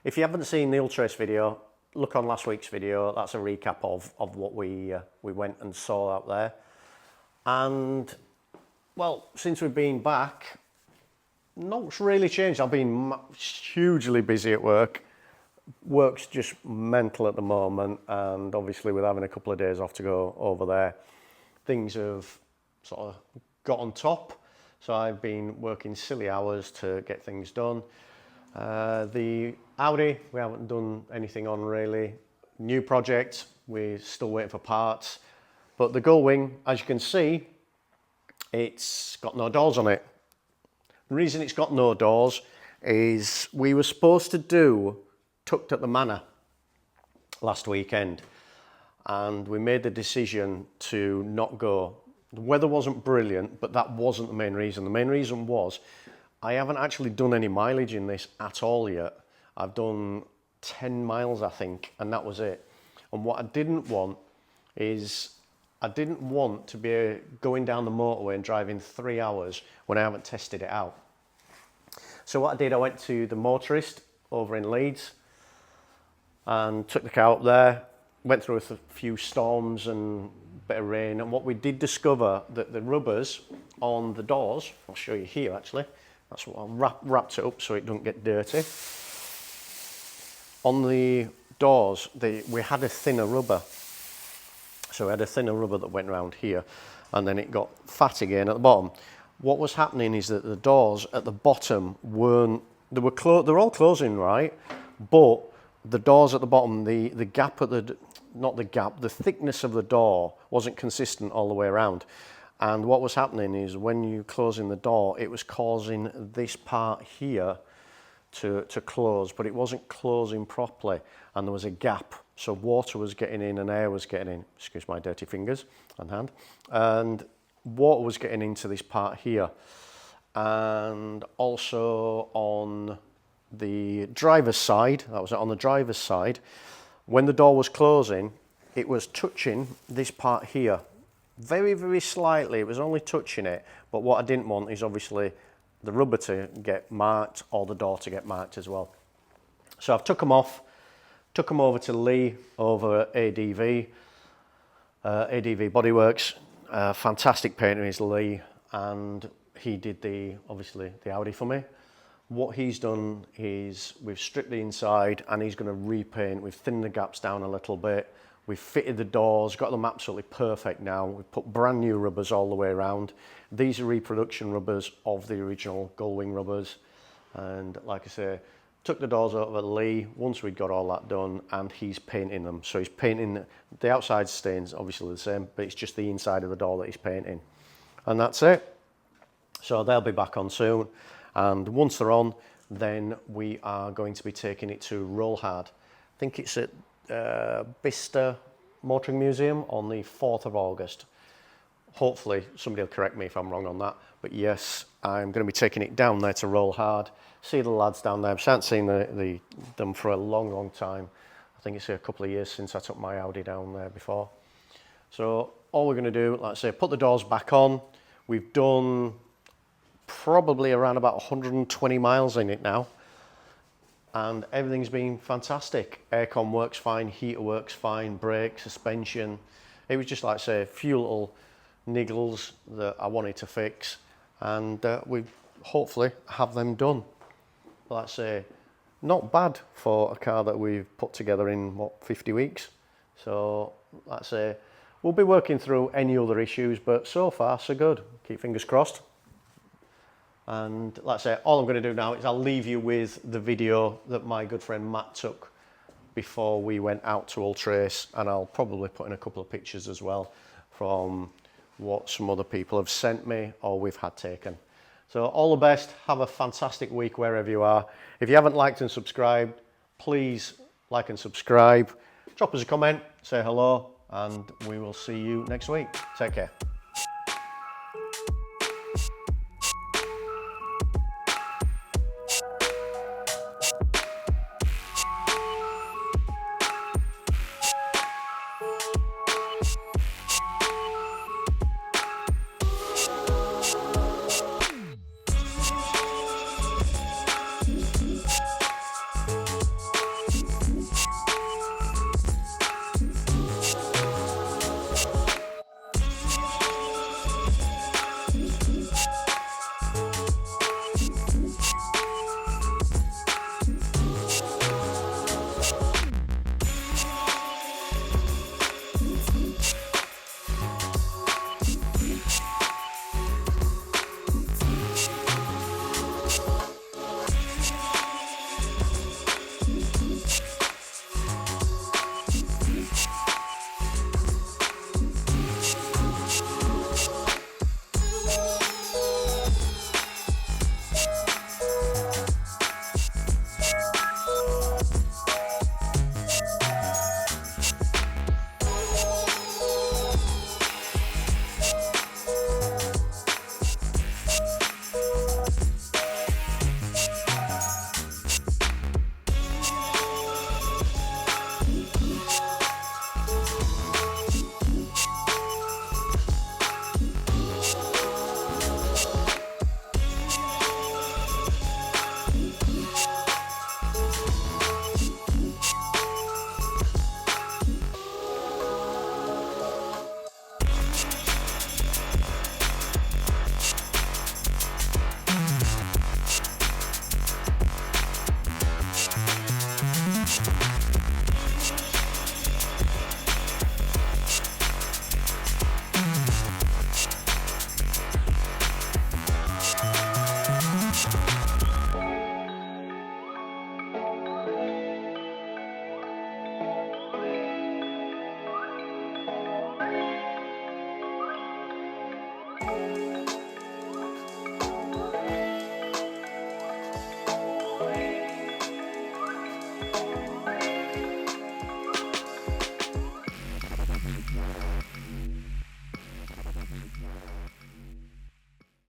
If you haven't seen the Ultrace video, look on last week's video. That's a recap of what we went and saw out there. And well, since we've been back, not much really changed. I've been hugely busy at work. Work's just mental at the moment, and obviously with having a couple of days off to go over there, things have sort of got on top. So I've been working silly hours to get things done. The Audi, we haven't done anything on really. New project, we're still waiting for parts. But the Gullwing, as you can see, it's got no doors on it. The reason it's got no doors is we were supposed to do Tucked at the Manor last weekend, and we made the decision to not go. The weather wasn't brilliant, but that wasn't the main reason. The main reason was I haven't actually done any mileage in this at all yet. I've done 10 miles, I think, and that was it. And what I didn't want is I didn't want to be going down the motorway and driving 3 hours when I haven't tested it out. So what I did, I went to the motorist over in Leeds and took the car up there, went through a few storms and a bit of rain, and what we did discover that the rubbers on the doors, I'll show you here actually, that's what I wrapped it up so it doesn't get dirty. On the doors, we had a thinner rubber. So we had a thinner rubber that went around here, and then it got fat again at the bottom. What was happening is that the doors at the bottom weren't, they're all closing right, but the doors at the bottom, the gap at the, not the gap, the thickness of the door wasn't consistent all the way around. And what was happening is when you closing the door, it was causing this part here to close, but it wasn't closing properly, and there was a gap. So water was getting in and air was getting in, excuse my dirty fingers and hand, and water was getting into this part here. And also on the driver's side, that was on the driver's side, when the door was closing, it was touching this part here. Very, very slightly, it was only touching it, but what I didn't want is obviously the rubber to get marked or the door to get marked as well. So I've took them off, took them over to Lee over at ADV Bodyworks. Fantastic painter is Lee, and he did obviously the Audi for me. What he's done is we've stripped the inside and he's going to repaint. We've thinned the gaps down a little bit. We've fitted the doors, got them absolutely perfect now. We've put brand new rubbers all the way around. These are reproduction rubbers of the original Gullwing rubbers. And like I say, took the doors over to Lee once we'd got all that done, and he's painting them. So he's painting, the outside stains obviously the same, but it's just the inside of the door that he's painting. And that's it. So they'll be back on soon. And once they're on, then we are going to be taking it to Roll Hard. I think it's at Bicester Motoring Museum on the 4th of August. Hopefully somebody will correct me if I'm wrong on that, but yes, I'm going to be taking it down there to Roll Hard, see the lads down there. I haven't seen them for a long time. I think it's a couple of years since I took my Audi down there before. So all we're going to do, like I say, put the doors back on. We've done probably around about 120 miles in it now, and everything's been fantastic. Aircon works fine, heater works fine, brake, suspension. It was just like I say, a few little niggles that I wanted to fix, and we hopefully have them done. Like I say, not bad for a car that we've put together in what, 50 weeks. So like I say, we'll be working through any other issues, but so far so good. Keep fingers crossed. And like I say, all I'm going to do now is I'll leave you with the video that my good friend Matt took before we went out to Ultrace, and I'll probably put in a couple of pictures as well from what some other people have sent me or we've had taken. So all the best, have a fantastic week wherever you are. If you haven't liked and subscribed, please like and subscribe. Drop us a comment, say hello, and we will see you next week. Take care. Bye.